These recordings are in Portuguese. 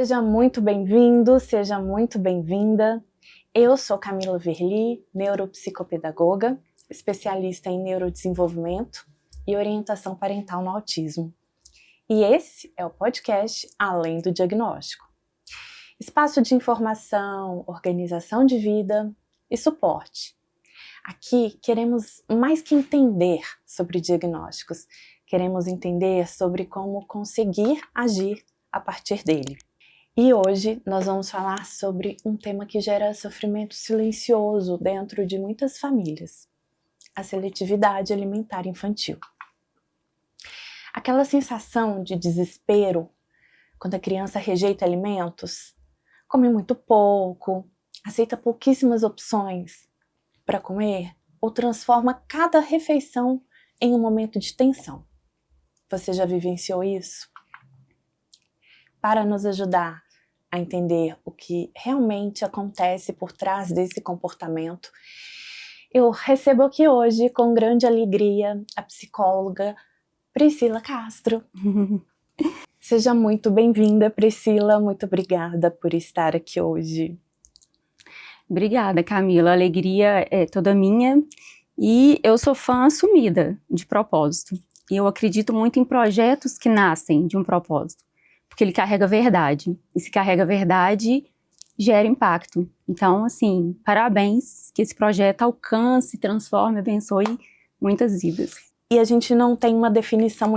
Seja muito bem-vindo, seja muito bem-vinda. Eu sou Camila Verli, neuropsicopedagoga, especialista em neurodesenvolvimento e orientação parental no autismo. E esse é o podcast Além do Diagnóstico. Espaço de informação, organização de vida e suporte. Aqui queremos mais que entender sobre diagnósticos, queremos entender sobre como conseguir agir a partir dele. E hoje nós vamos falar sobre um tema que gera sofrimento silencioso dentro de muitas famílias: a seletividade alimentar infantil. Aquela sensação de desespero quando a criança rejeita alimentos, come muito pouco, aceita pouquíssimas opções para comer ou transforma cada refeição em um momento de tensão. Você já vivenciou isso? Para nos ajudar a entender o que realmente acontece por trás desse comportamento, eu recebo aqui hoje, com grande alegria, a psicóloga Priscila Castro. Seja muito bem-vinda, Priscila. Muito obrigada por estar aqui hoje. Obrigada, Camila. A alegria é toda minha. E eu sou fã assumida de propósito. E eu acredito muito em projetos que nascem de um propósito, porque ele carrega verdade. E se carrega verdade, gera impacto. Então, assim, parabéns, que esse projeto alcance, transforme, abençoe muitas vidas. E a gente não tem uma definição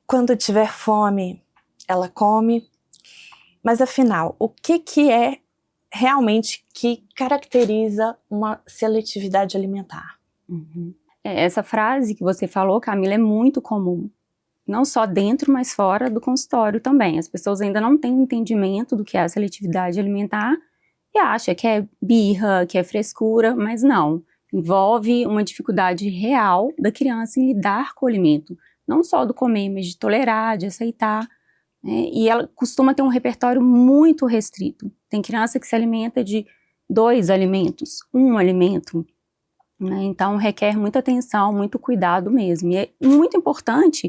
quando tiver fome, ela come. Mas afinal, o que é realmente que caracteriza uma seletividade alimentar? Essa frase que você falou, Camila, é muito comum. Não só dentro, mas fora do consultório também. As pessoas ainda não têm entendimento do que é a seletividade alimentar e acham que é birra, que é frescura, mas não. Envolve uma dificuldade real da criança em lidar com o alimento. Não só do comer, mas de tolerar, de aceitar. E ela costuma ter um repertório muito restrito. Tem criança que se alimenta de 2 alimentos, 1 alimento. Então requer muita atenção, muito cuidado mesmo. E é muito importante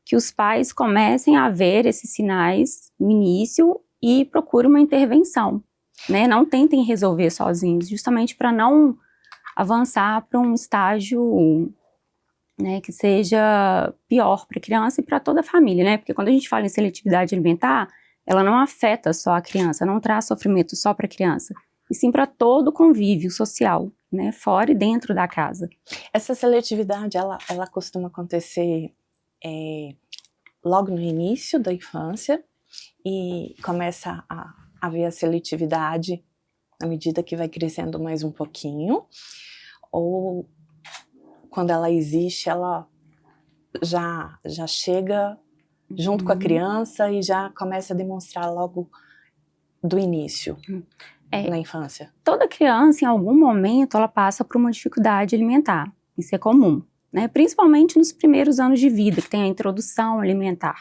que os pais comecem a ver esses sinais no início e procurem uma intervenção, né? Não tentem resolver sozinhos, justamente para não avançar para um estágio, né, que seja pior para a criança e para toda a família, né? Porque quando a gente fala em seletividade alimentar, ela não afeta só a criança, não traz sofrimento só para a criança, e sim para todo o convívio social, né, fora e dentro da casa. Essa seletividade, ela costuma acontecer logo no início da infância e começa a haver a seletividade à medida que vai crescendo mais um pouquinho, ou quando ela existe, ela já chega junto com a criança e já começa a demonstrar logo do início, na infância? Toda criança, em algum momento, ela passa por uma dificuldade alimentar. Isso é comum, né? Principalmente nos primeiros anos de vida, que tem a introdução alimentar.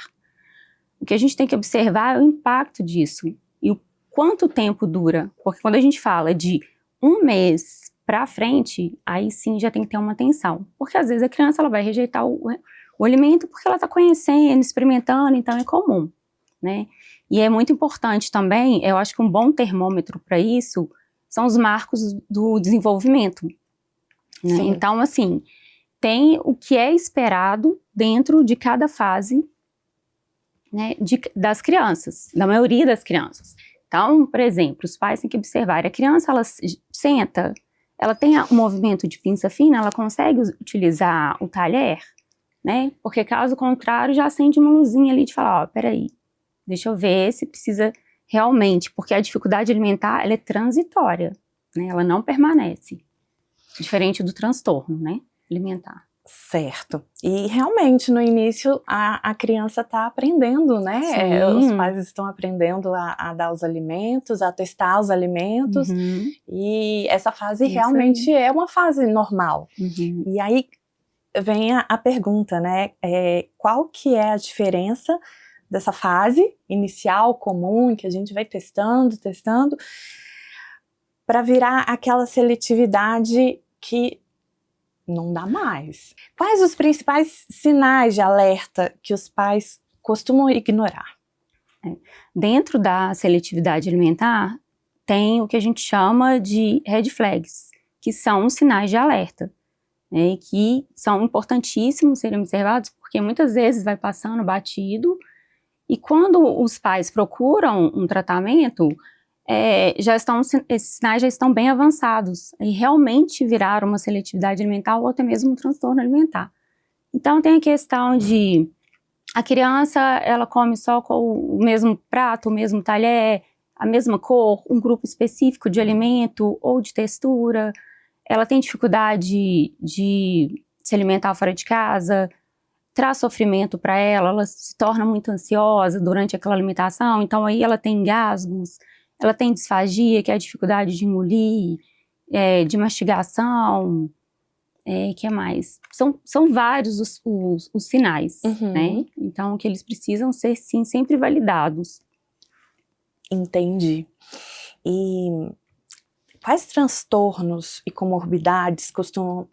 O que a gente tem que observar é o impacto disso e o quanto tempo dura. Porque quando a gente fala de 1 mês para frente, aí sim já tem que ter uma atenção. Porque às vezes a criança ela vai rejeitar o alimento porque ela está conhecendo, experimentando, então é comum, né? E é muito importante também, eu acho que um bom termômetro para isso são os marcos do desenvolvimento, né? Então, assim, tem o que é esperado dentro de cada fase, né, das crianças, da maioria das crianças. Então, por exemplo, os pais têm que observar, a criança, ela senta, ela tem um movimento de pinça fina, ela consegue utilizar o talher, né? Porque caso contrário, já acende uma luzinha ali de falar, ó, peraí, deixa eu ver se precisa realmente, porque a dificuldade alimentar, ela é transitória, né? Ela não permanece, diferente do transtorno, né, alimentar. Certo. E realmente no início a criança está aprendendo, né? Os pais estão aprendendo a dar os alimentos, a testar os alimentos, e essa fase realmente é uma fase normal. E aí vem a pergunta, né? Qual que é a diferença dessa fase inicial comum, em que a gente vai testando, para virar aquela seletividade que não dá mais? Quais os principais sinais de alerta que os pais costumam ignorar? Dentro da seletividade alimentar, tem o que a gente chama de red flags, que são os sinais de alerta, né, e que são importantíssimos serem observados, porque muitas vezes vai passando batido, e quando os pais procuram um tratamento, esses sinais já estão bem avançados, e realmente viraram uma seletividade alimentar ou até mesmo um transtorno alimentar. Então tem a questão de a criança, ela come só com o mesmo prato, o mesmo talher, a mesma cor, um grupo específico de alimento ou de textura, ela tem dificuldade de se alimentar fora de casa, traz sofrimento para ela se torna muito ansiosa durante aquela alimentação, então aí ela tem engasgos, ela tem disfagia, que é a dificuldade de engolir, de mastigação, que mais? São vários os sinais, né? Então, que eles precisam ser, sim, sempre validados. Entendi. E quais transtornos e comorbidades costumam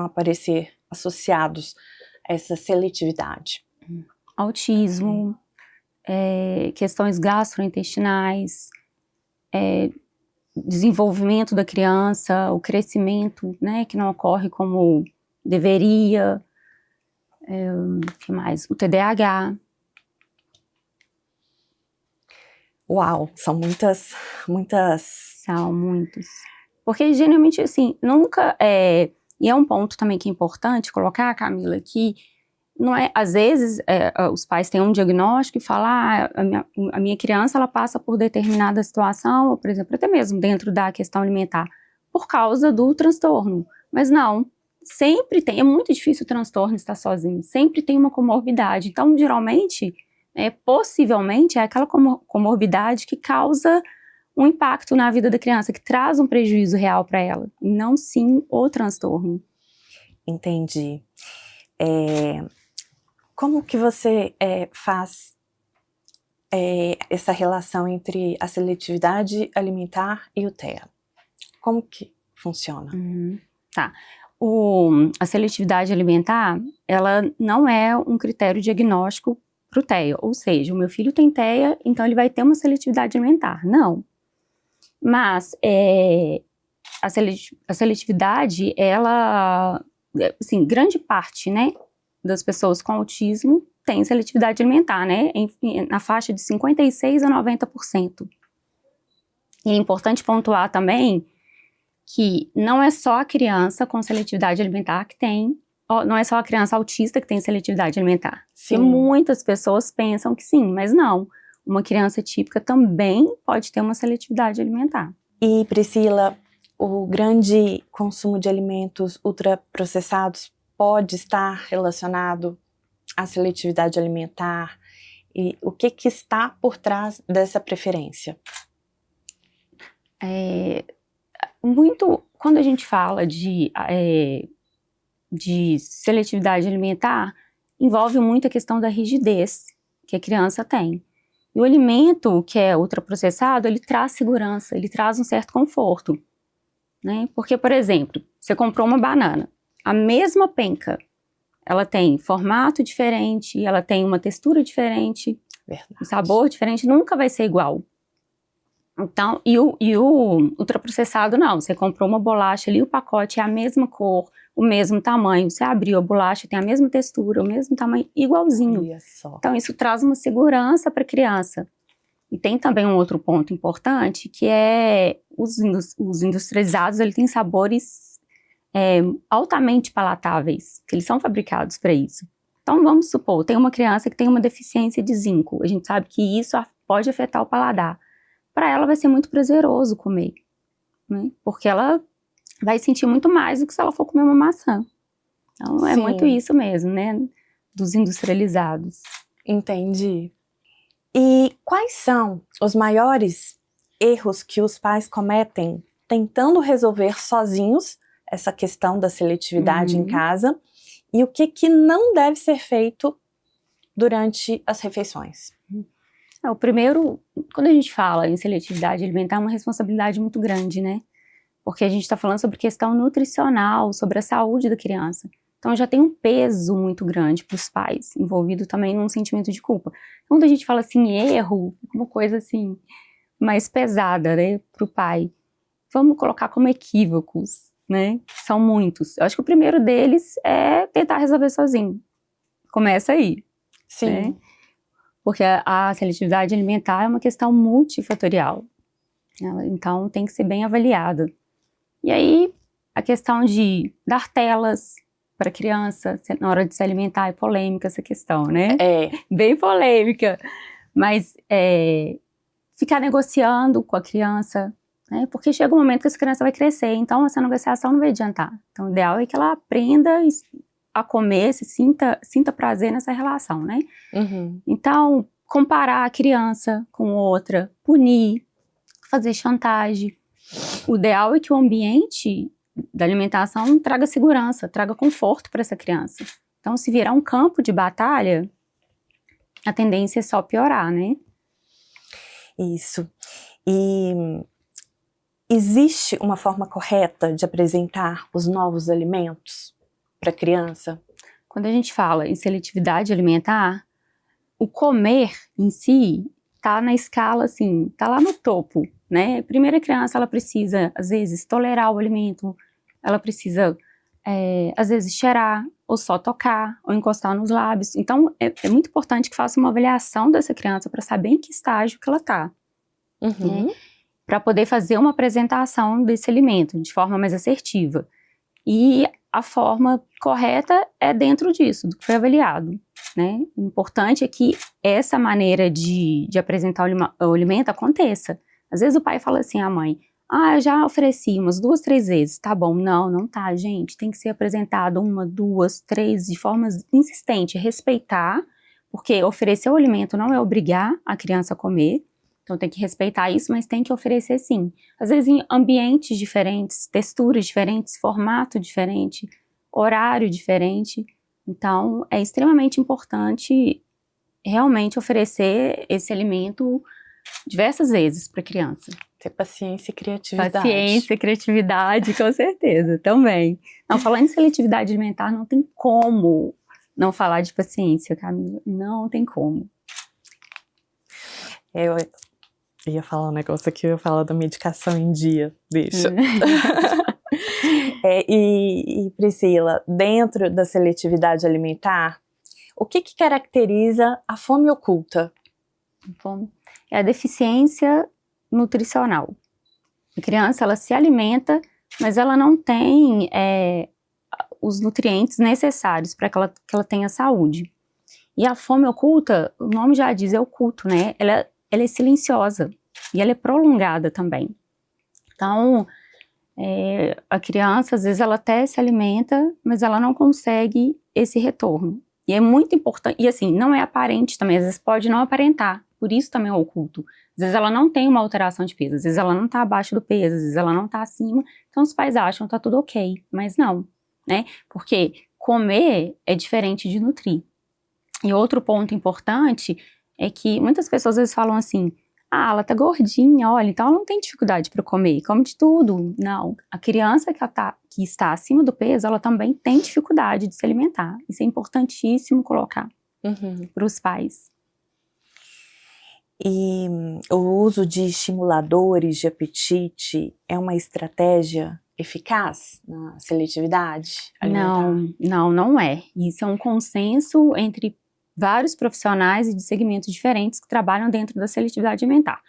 aparecer associados a essa seletividade? Autismo, questões gastrointestinais, desenvolvimento da criança, o crescimento, né, que não ocorre como deveria, que mais? O TDAH. Uau, são muitas. São muitos. Porque geralmente, assim, nunca e é um ponto também que é importante colocar, Camila, que não é, às vezes os pais têm um diagnóstico e falam, a minha criança ela passa por determinada situação, ou por exemplo, até mesmo dentro da questão alimentar, por causa do transtorno. Mas não, sempre tem, é muito difícil o transtorno estar sozinho, sempre tem uma comorbidade. Então, geralmente, possivelmente é aquela comorbidade que causa um impacto na vida da criança, que traz um prejuízo real para ela, e não sim o transtorno. Entendi. Como que você faz essa relação entre a seletividade alimentar e o TEA? Como que funciona? Tá. A seletividade alimentar, ela não é um critério diagnóstico para o TEA, ou seja, o meu filho tem TEA, então ele vai ter uma seletividade alimentar. Não. Mas a seletividade, ela, assim, grande parte, né, das pessoas com autismo tem seletividade alimentar, né, na faixa de 56% a 90%. E é importante pontuar também que não é só a criança com seletividade alimentar que tem, não é só a criança autista que tem seletividade alimentar. Sim. Porque muitas pessoas pensam que sim, mas não. Uma criança típica também pode ter uma seletividade alimentar. E, Priscila, o grande consumo de alimentos ultraprocessados pode estar relacionado à seletividade alimentar? E o que está por trás dessa preferência? Quando a gente fala de seletividade alimentar, envolve muito a questão da rigidez que a criança tem. E o alimento que é ultraprocessado, ele traz segurança, ele traz um certo conforto, né? Porque, por exemplo, você comprou uma banana, a mesma penca, ela tem formato diferente, ela tem uma textura diferente, um sabor diferente, nunca vai ser igual. Então, e o ultraprocessado não, você comprou uma bolacha ali, o pacote é a mesma cor, o mesmo tamanho, você abriu a bolacha, tem a mesma textura, o mesmo tamanho, igualzinho. Olha só. Então isso traz uma segurança para a criança. E tem também um outro ponto importante, que é os industrializados, eles têm sabores altamente palatáveis, que eles são fabricados para isso. Então vamos supor, tem uma criança que tem uma deficiência de zinco, a gente sabe que isso pode afetar o paladar. Para ela vai ser muito prazeroso comer, né? Porque ela vai sentir muito mais do que se ela for comer uma maçã. Então é muito isso mesmo, né? Dos industrializados. Entendi. E quais são os maiores erros que os pais cometem tentando resolver sozinhos essa questão da seletividade em casa? E o que não deve ser feito durante as refeições? O primeiro, quando a gente fala em seletividade alimentar, é uma responsabilidade muito grande, né? Porque a gente está falando sobre questão nutricional, sobre a saúde da criança. Então já tem um peso muito grande para os pais, envolvido também num sentimento de culpa. Quando a gente fala assim, erro, uma coisa assim, mais pesada, né, para o pai. Vamos colocar como equívocos, né? São muitos. Eu acho que o primeiro deles é tentar resolver sozinho. Começa aí. Sim. Né? Porque a seletividade alimentar é uma questão multifatorial. Então tem que ser bem avaliada. E aí, a questão de dar telas para criança na hora de se alimentar é polêmica essa questão, né? É. Bem polêmica. Mas ficar negociando com a criança, né? Porque chega um momento que essa criança vai crescer, então essa negociação não vai adiantar. Então o ideal é que ela aprenda a comer, sinta prazer nessa relação, né? Uhum. Então, comparar a criança com outra, punir, fazer chantagem. O ideal é que o ambiente da alimentação traga segurança, traga conforto para essa criança. Então, se virar um campo de batalha, a tendência é só piorar, né? Isso. E existe uma forma correta de apresentar os novos alimentos para a criança? Quando a gente fala em seletividade alimentar, o comer em si tá na escala, assim, tá lá no topo, né? Primeiro a criança, ela precisa, às vezes, tolerar o alimento, ela precisa, às vezes, cheirar, ou só tocar, ou encostar nos lábios. Então, é muito importante que faça uma avaliação dessa criança para saber em que estágio que ela tá. Uhum. Né? Para poder fazer uma apresentação desse alimento de forma mais assertiva. E a forma correta é dentro disso, do que foi avaliado. Né? O importante é que essa maneira de apresentar o alimento aconteça. Às vezes o pai fala assim à mãe, eu já ofereci umas 2, 3 vezes, tá bom, não tá, gente, tem que ser apresentado 1, 2, 3, de forma insistente, respeitar, porque oferecer o alimento não é obrigar a criança a comer, então tem que respeitar isso, mas tem que oferecer sim. Às vezes em ambientes diferentes, texturas diferentes, formato diferente, horário diferente. Então é extremamente importante realmente oferecer esse alimento diversas vezes para a criança. Ter paciência e criatividade. Paciência, criatividade, com certeza, também. Não, falando em seletividade alimentar, não tem como não falar de paciência, Camila. Não tem como. Eu ia falar um negócio aqui, eu ia falar da medicação em dia, deixa. E Priscila, dentro da seletividade alimentar, o que caracteriza a fome oculta? É a deficiência nutricional. A criança, ela se alimenta, mas ela não tem os nutrientes necessários para que ela tenha saúde. E a fome oculta, o nome já diz, é oculto, né? Ela é silenciosa e ela é prolongada também. Então, a criança, às vezes, ela até se alimenta, mas ela não consegue esse retorno. E é muito importante, e assim, não é aparente também, às vezes pode não aparentar, por isso também é oculto. Às vezes ela não tem uma alteração de peso, às vezes ela não tá abaixo do peso, às vezes ela não tá acima, então os pais acham que tá tudo ok, mas não, né? Porque comer é diferente de nutrir. E outro ponto importante é que muitas pessoas às vezes falam assim, ela tá gordinha, olha, então ela não tem dificuldade para comer, come de tudo. Não, a criança que está acima do peso, ela também tem dificuldade de se alimentar. Isso é importantíssimo colocar para os pais. E o uso de estimuladores de apetite é uma estratégia eficaz na seletividade alimentar? Não é. Isso é um consenso entre vários profissionais e de segmentos diferentes que trabalham dentro da seletividade alimentar.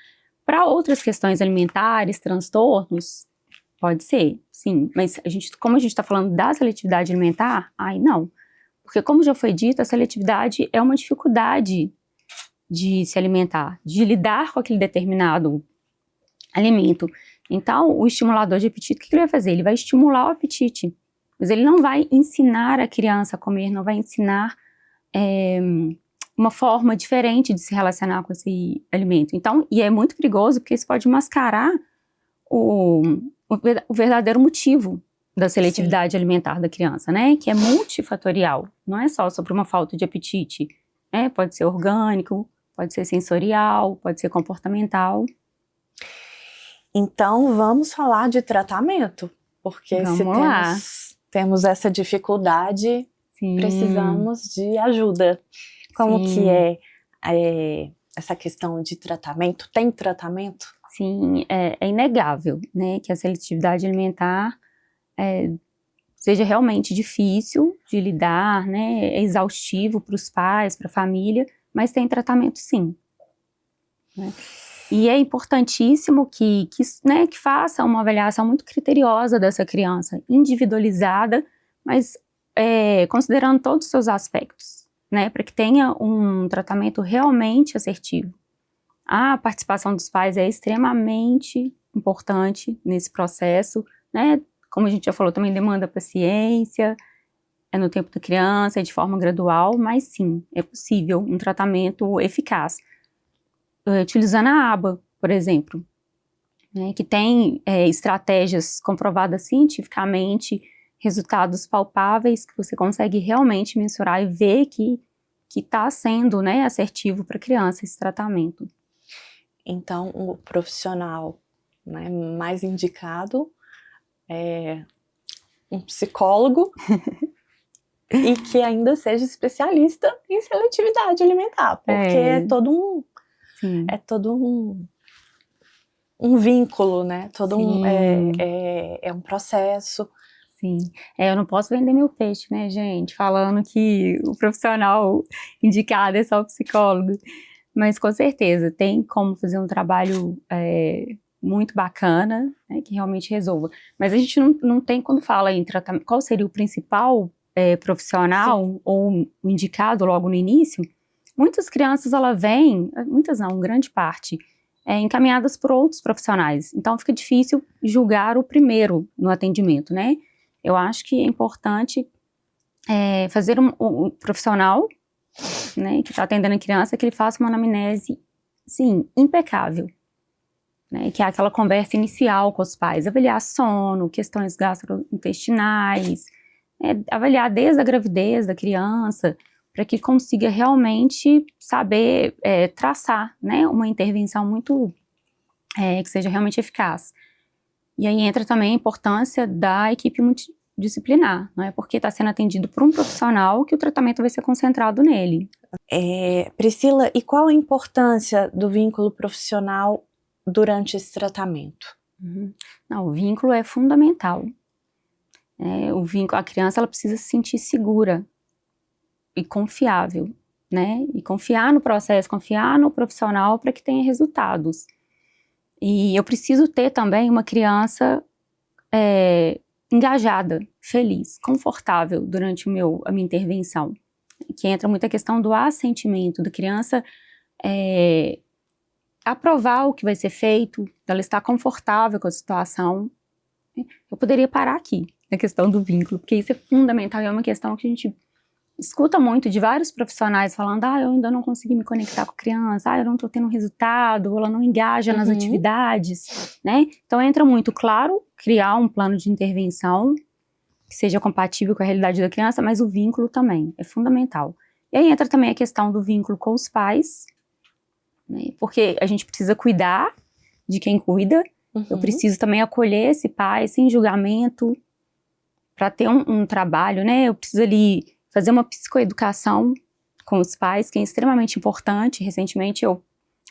Para outras questões alimentares, transtornos, pode ser, sim. Mas como a gente está falando da seletividade alimentar, não. Porque como já foi dito, a seletividade é uma dificuldade de se alimentar, de lidar com aquele determinado alimento. Então, o estimulador de apetite, o que ele vai fazer? Ele vai estimular o apetite, mas ele não vai ensinar a criança a comer, não vai ensinar uma forma diferente de se relacionar com esse alimento. Então, e é muito perigoso porque isso pode mascarar o verdadeiro motivo da seletividade alimentar da criança, né? Que é multifatorial, não é só sobre uma falta de apetite, né? Pode ser orgânico, pode ser sensorial, pode ser comportamental. Então, vamos falar de tratamento, porque se temos temos essa dificuldade, Sim. precisamos de ajuda. Como Sim. que é essa questão de tratamento? Tem tratamento? Sim, é inegável, né, que a seletividade alimentar seja realmente difícil de lidar, né, é exaustivo para os pais, para a família, mas tem tratamento sim. Né? E é importantíssimo que faça uma avaliação muito criteriosa dessa criança, individualizada, mas considerando todos os seus aspectos, né, para que tenha um tratamento realmente assertivo. A participação dos pais é extremamente importante nesse processo, né, como a gente já falou, também demanda paciência, é no tempo da criança, é de forma gradual, mas sim, é possível um tratamento eficaz. Utilizando a aba, por exemplo, né, que tem estratégias comprovadas cientificamente, resultados palpáveis que você consegue realmente mensurar e ver que está sendo, né, assertivo para a criança esse tratamento. Então, o profissional, né, mais indicado é um psicólogo e que ainda seja especialista em seletividade alimentar, porque é todo um vínculo, né? É um processo. Sim, eu não posso vender meu peixe, né, gente, falando que o profissional indicado é só o psicólogo, mas com certeza tem como fazer um trabalho muito bacana, né, que realmente resolva. Mas a gente não tem, quando fala em tratamento, qual seria o principal profissional, sim, ou o indicado logo no início, muitas crianças, muitas não, grande parte, encaminhadas por outros profissionais, então fica difícil julgar o primeiro no atendimento, né? Eu acho que é importante fazer um profissional, né, que está atendendo a criança, que ele faça uma anamnese, sim, impecável, né, que é aquela conversa inicial com os pais, avaliar sono, questões gastrointestinais, avaliar desde a gravidez da criança, para que consiga realmente saber traçar, né, uma intervenção muito, que seja realmente eficaz. E aí entra também a importância da equipe multidisciplinar, não é porque está sendo atendido por um profissional que o tratamento vai ser concentrado nele. Priscila, e qual a importância do vínculo profissional durante esse tratamento? Não, o vínculo é fundamental. A criança ela precisa se sentir segura e confiável, né? E confiar no processo, confiar no profissional para que tenha resultados. E eu preciso ter também uma criança engajada, feliz, confortável durante a minha intervenção. Que entra muito a questão do assentimento, da criança aprovar o que vai ser feito, dela estar confortável com a situação. Eu poderia parar aqui, na questão do vínculo, porque isso é fundamental e é uma questão que a gente escuta muito de vários profissionais falando, eu ainda não consegui me conectar com a criança, eu não estou tendo resultado, ela não engaja nas atividades, né? Então entra muito, claro, criar um plano de intervenção que seja compatível com a realidade da criança, mas o vínculo também é fundamental. E aí entra também a questão do vínculo com os pais, né? Porque a gente precisa cuidar de quem cuida, eu preciso também acolher esse pai sem julgamento, para ter um trabalho, né? Eu preciso ali fazer uma psicoeducação com os pais, que é extremamente importante. Recentemente eu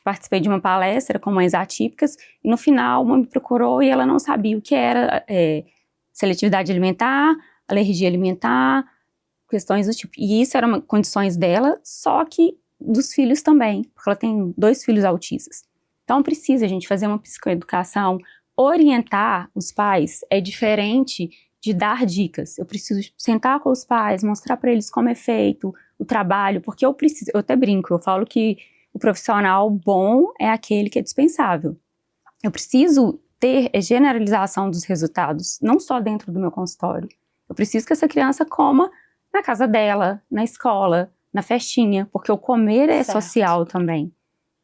participei de uma palestra com mães atípicas e no final uma me procurou e ela não sabia o que era seletividade alimentar, alergia alimentar, questões do tipo. E isso eram condições dela, só que dos filhos também, porque ela tem 2 filhos autistas. Então precisa a gente fazer uma psicoeducação, orientar os pais é diferente de dar dicas. Eu preciso sentar com os pais, mostrar para eles como é feito o trabalho, porque eu até brinco, eu falo que o profissional bom é aquele que é dispensável. Eu preciso ter generalização dos resultados, não só dentro do meu consultório. Eu preciso que essa criança coma na casa dela, na escola, na festinha, porque o comer é social também.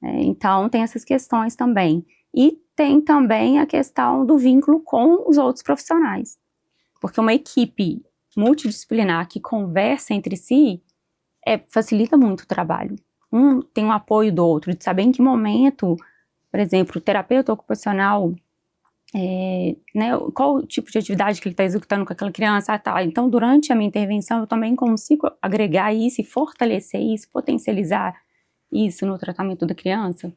Então tem essas questões também. E tem também a questão do vínculo com os outros profissionais. Porque uma equipe multidisciplinar que conversa entre si facilita muito o trabalho. Um tem um apoio do outro, de saber em que momento, por exemplo, o terapeuta ocupacional né, qual o tipo de atividade que ele está executando com aquela criança, tá. Então, durante a minha intervenção, eu também consigo agregar isso e fortalecer isso, potencializar isso no tratamento da criança.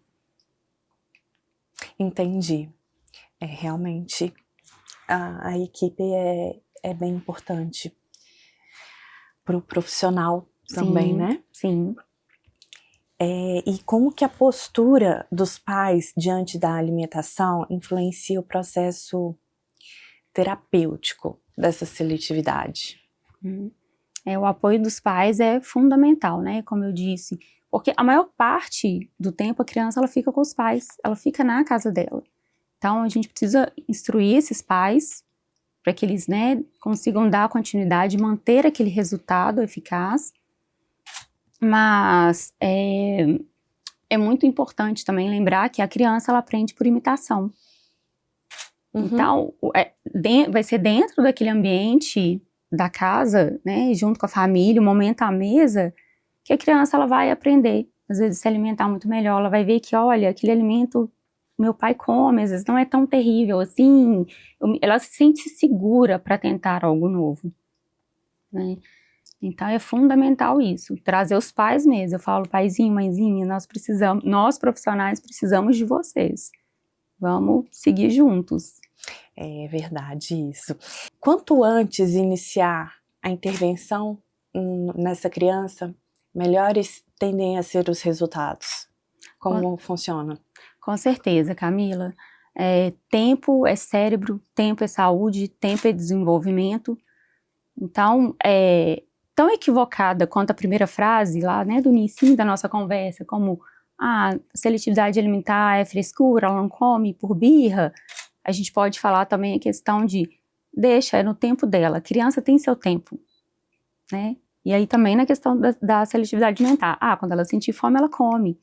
Entendi. Realmente, a equipe é bem importante para o profissional também, né? Sim. E como que a postura dos pais diante da alimentação influencia o processo terapêutico dessa seletividade? O apoio dos pais é fundamental, né? Como eu disse, porque a maior parte do tempo a criança ela fica com os pais, ela fica na casa dela. Então a gente precisa instruir esses pais para que eles, né, consigam dar continuidade, manter aquele resultado eficaz. Mas é muito importante também lembrar que a criança ela aprende por imitação. Então, vai ser dentro daquele ambiente da casa, né, junto com a família, o momento à mesa, que a criança ela vai aprender, às vezes, se alimentar muito melhor. Ela vai ver que, olha, aquele alimento meu pai come, às vezes não é tão terrível assim. Ela se sente segura para tentar algo novo, né? Então é fundamental isso, trazer os pais mesmo. Eu falo, paizinho, mãezinha, nós profissionais precisamos de vocês. Vamos seguir juntos. É verdade isso. Quanto antes iniciar a intervenção nessa criança, melhores tendem a ser os resultados. Como funciona? Com certeza, Camila. Tempo é cérebro, tempo é saúde, tempo é desenvolvimento. Então, tão equivocada quanto a primeira frase lá, né, do início da nossa conversa, como seletividade alimentar é frescura, ela não come por birra, a gente pode falar também a questão de é no tempo dela, a criança tem seu tempo, né? E aí também na questão da seletividade alimentar, quando ela sentir fome ela come.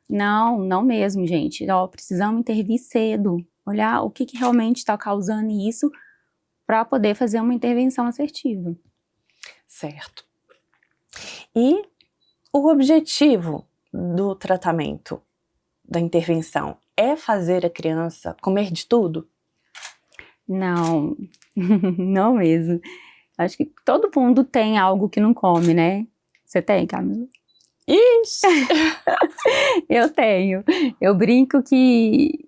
Não mesmo, gente, precisamos intervir cedo, olhar o que realmente está causando isso para poder fazer uma intervenção assertiva. Certo. E o objetivo do tratamento, da intervenção, é fazer a criança comer de tudo? Não, não mesmo. Acho que todo mundo tem algo que não come, né? Você tem, Camila? Ixi! Eu tenho. Eu brinco que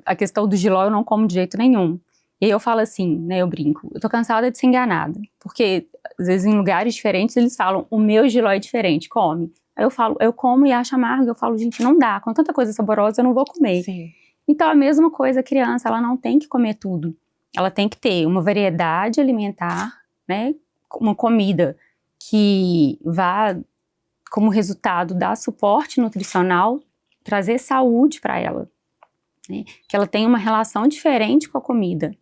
a questão do jiló eu não como de jeito nenhum. E aí eu falo assim, né, eu brinco, eu tô cansada de ser enganada. Porque, às vezes, em lugares diferentes, eles falam, o meu jiló é diferente, come. Aí eu falo, eu como e acho amargo, eu falo, gente, não dá, com tanta coisa saborosa eu não vou comer. Sim. Então, a mesma coisa, a criança, ela não tem que comer tudo. Ela tem que ter uma variedade alimentar, né, uma comida que vá, como resultado, dar suporte nutricional, trazer saúde para ela, né, que ela tenha uma relação diferente com a comida,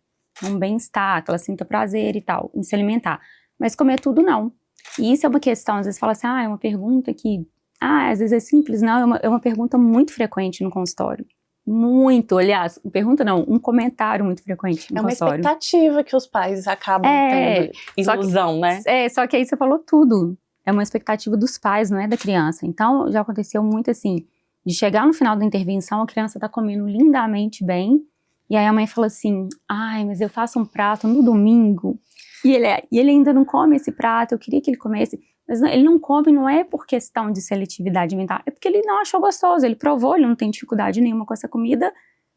um bem-estar, que ela sinta prazer e tal, em se alimentar. Mas comer tudo, não. E isso é uma questão, às vezes fala assim, é uma pergunta que, às vezes é simples. Não, é uma pergunta muito frequente no consultório. Muito, aliás, pergunta não, um comentário muito frequente no consultório. É uma expectativa que os pais acabam tendo, ilusão, né? Só que aí você falou tudo. É uma expectativa dos pais, não é da criança. Então, já aconteceu muito assim, de chegar no final da intervenção, a criança tá comendo lindamente bem, e aí a mãe fala assim, mas eu faço um prato no domingo, e ele ainda não come esse prato, eu queria que ele comesse, mas ele não come, não é por questão de seletividade alimentar, é porque ele não achou gostoso, ele provou, ele não tem dificuldade nenhuma com essa comida,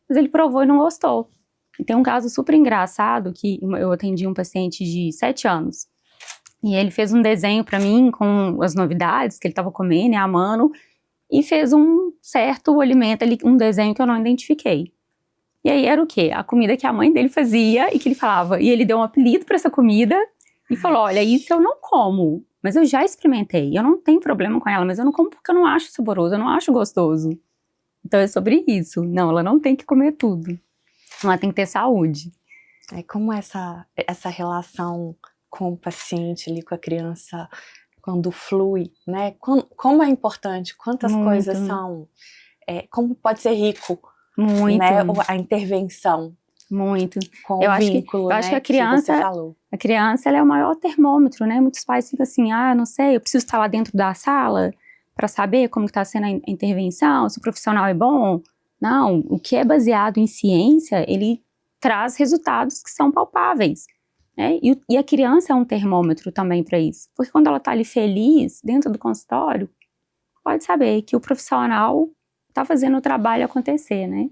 mas ele provou e não gostou. E tem um caso super engraçado, que eu atendi um paciente de 7 anos, e ele fez um desenho pra mim com as novidades que ele tava comendo e amando, e fez um certo alimento ali, um desenho que eu não identifiquei. E aí era o quê? A comida que a mãe dele fazia e que ele falava. E ele deu um apelido para essa comida e falou, olha, isso eu não como, mas eu já experimentei, eu não tenho problema com ela, mas eu não como porque eu não acho saboroso, eu não acho gostoso. Então é sobre isso. Não, ela não tem que comer tudo. Ela tem que ter saúde. Como essa relação com o paciente ali, com a criança, quando flui, né? Como é importante, quantas coisas são, como pode ser rico, muito, né? A intervenção. Muito. Com o vínculo, eu acho que a criança ela é o maior termômetro, né? Muitos pais ficam assim, não sei, eu preciso estar lá dentro da sala para saber como está sendo a intervenção, se o profissional é bom. Não, o que é baseado em ciência, ele traz resultados que são palpáveis, né? E a criança é um termômetro também para isso, porque quando ela está ali feliz dentro do consultório, pode saber que o profissional está fazendo o trabalho acontecer, né?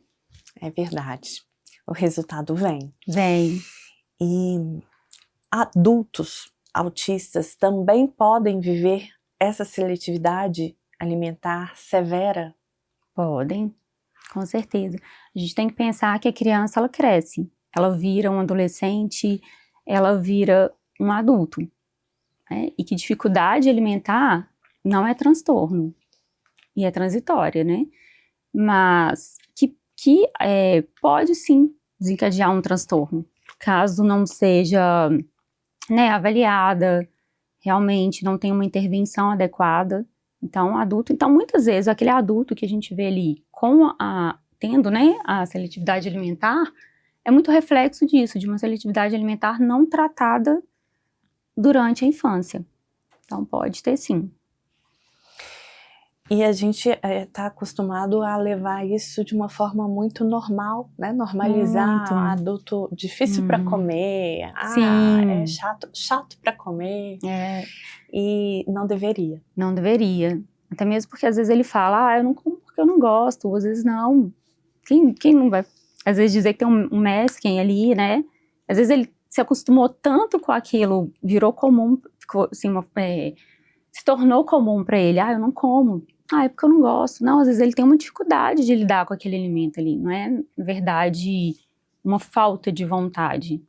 É verdade. O resultado vem. Vem. E adultos autistas também podem viver essa seletividade alimentar severa? Podem, com certeza. A gente tem que pensar que a criança, ela cresce, ela vira um adolescente, ela vira um adulto, né? E que dificuldade alimentar não é transtorno, e é transitória, né? Mas que pode sim desencadear um transtorno, caso não seja, né, avaliada, realmente não tem uma intervenção adequada. Então, muitas vezes, aquele adulto que a gente vê ali tendo, né, a seletividade alimentar, é muito reflexo disso, de uma seletividade alimentar não tratada durante a infância. Então, pode ter sim. E a gente está acostumado a levar isso de uma forma muito normal, né? Normalizar Muito. adulto difícil para comer, Sim. é chato para comer, É. E não deveria. Não deveria. Até mesmo porque às vezes ele fala, eu não como porque eu não gosto, ou às vezes não. Quem não vai, às vezes, dizer que tem um masking ali, né? Às vezes ele se acostumou tanto com aquilo, virou comum, ficou assim, se tornou comum para ele. Eu não como. É porque eu não gosto. Não, às vezes ele tem uma dificuldade de lidar com aquele alimento ali. Não é, na verdade, uma falta de vontade.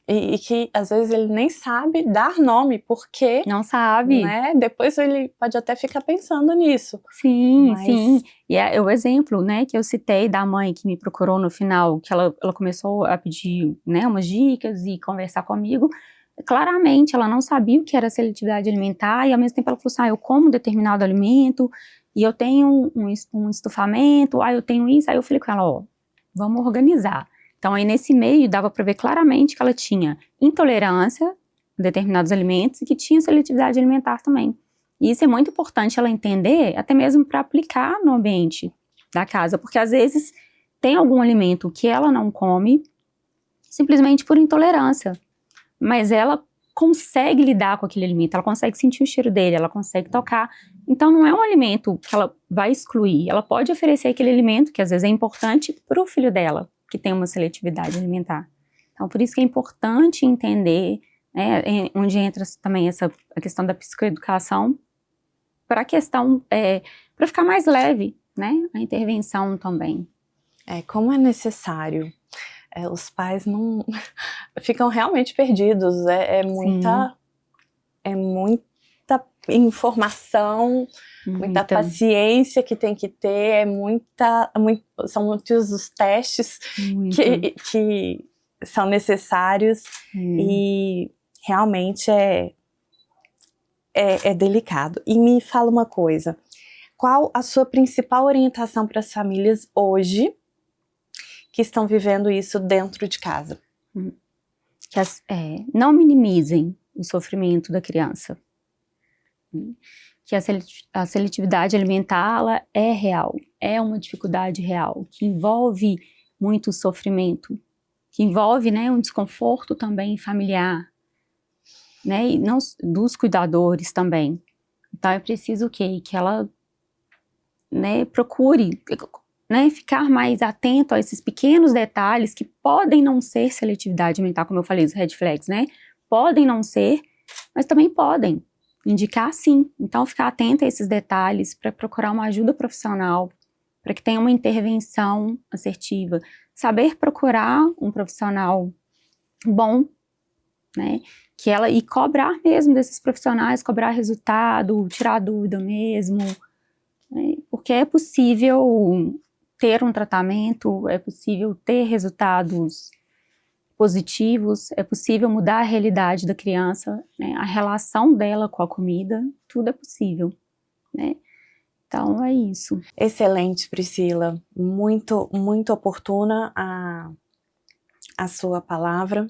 E que, às vezes, ele nem sabe dar nome, porque... Não sabe. Né? Depois ele pode até ficar pensando nisso. Sim, sim. E é o exemplo, né, que eu citei da mãe que me procurou no final, que ela começou a pedir, né, umas dicas e conversar comigo. Claramente, ela não sabia o que era seletividade alimentar e, ao mesmo tempo, ela falou assim, eu como determinado alimento e eu tenho um estufamento, eu tenho isso. Aí eu falei com ela, vamos organizar. Então, aí nesse meio, dava para ver claramente que ela tinha intolerância a determinados alimentos e que tinha seletividade alimentar também. E isso é muito importante ela entender, até mesmo para aplicar no ambiente da casa, porque às vezes tem algum alimento que ela não come simplesmente por intolerância, mas ela consegue lidar com aquele alimento, ela consegue sentir o cheiro dele, ela consegue tocar. Então não é um alimento que ela vai excluir, ela pode oferecer aquele alimento, que às vezes é importante, para o filho dela, que tem uma seletividade alimentar. Então por isso que é importante entender, né, onde entra também a questão da psicoeducação, para a questão, para ficar mais leve, né, a intervenção também. Como é necessário. Os pais não ficam realmente perdidos, é muita informação, muita paciência que tem que ter, são muitos os testes que são necessários e realmente é delicado. E me fala uma coisa, qual a sua principal orientação para as famílias hoje que estão vivendo isso dentro de casa? Não minimizem o sofrimento da criança. Que a seletividade alimentar, ela é real, é uma dificuldade real, que envolve muito sofrimento, que envolve, né, um desconforto também familiar, né, e não, dos cuidadores também. Então é preciso que ela, né, procure, né, ficar mais atento a esses pequenos detalhes que podem não ser seletividade alimentar, como eu falei, os red flags, né? Podem não ser, mas também podem indicar sim. Então, ficar atento a esses detalhes para procurar uma ajuda profissional, para que tenha uma intervenção assertiva. Saber procurar um profissional bom, né? E cobrar mesmo desses profissionais, cobrar resultado, tirar dúvida mesmo, né? Porque é possível ter um tratamento, é possível ter resultados positivos, é possível mudar a realidade da criança, né? A relação dela com a comida, tudo é possível, né? Então é isso. Excelente, Priscila, muito, muito oportuna a sua palavra,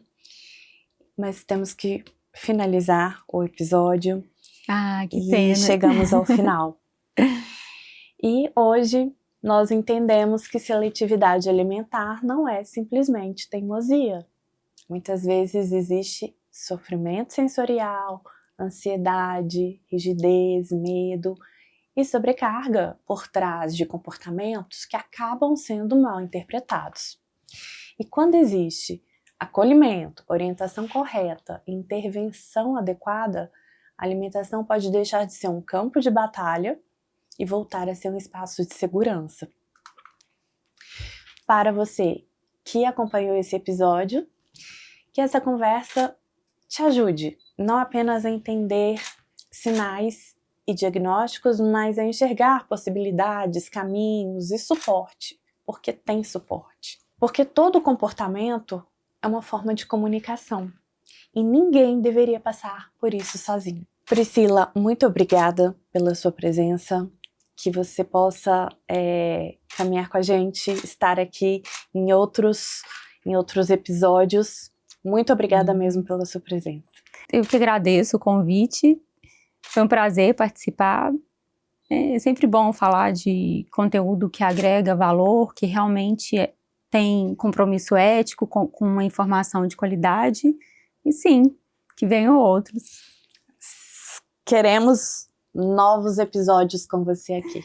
mas temos que finalizar o episódio. Que pena. E chegamos ao final. E hoje nós entendemos que seletividade alimentar não é simplesmente teimosia. Muitas vezes existe sofrimento sensorial, ansiedade, rigidez, medo e sobrecarga por trás de comportamentos que acabam sendo mal interpretados. E quando existe acolhimento, orientação correta e intervenção adequada, a alimentação pode deixar de ser um campo de batalha e voltar a ser um espaço de segurança. Para você que acompanhou esse episódio, que essa conversa te ajude não apenas a entender sinais e diagnósticos, mas a enxergar possibilidades, caminhos e suporte, porque tem suporte. Porque todo comportamento é uma forma de comunicação e ninguém deveria passar por isso sozinho. Priscila, muito obrigada pela sua presença, que você possa caminhar com a gente, estar aqui em outros episódios. Muito obrigada mesmo pela sua presença. Eu que agradeço o convite, foi um prazer participar. É sempre bom falar de conteúdo que agrega valor, que realmente tem compromisso ético com uma informação de qualidade. E sim, que venham outros. Queremos novos episódios com você aqui.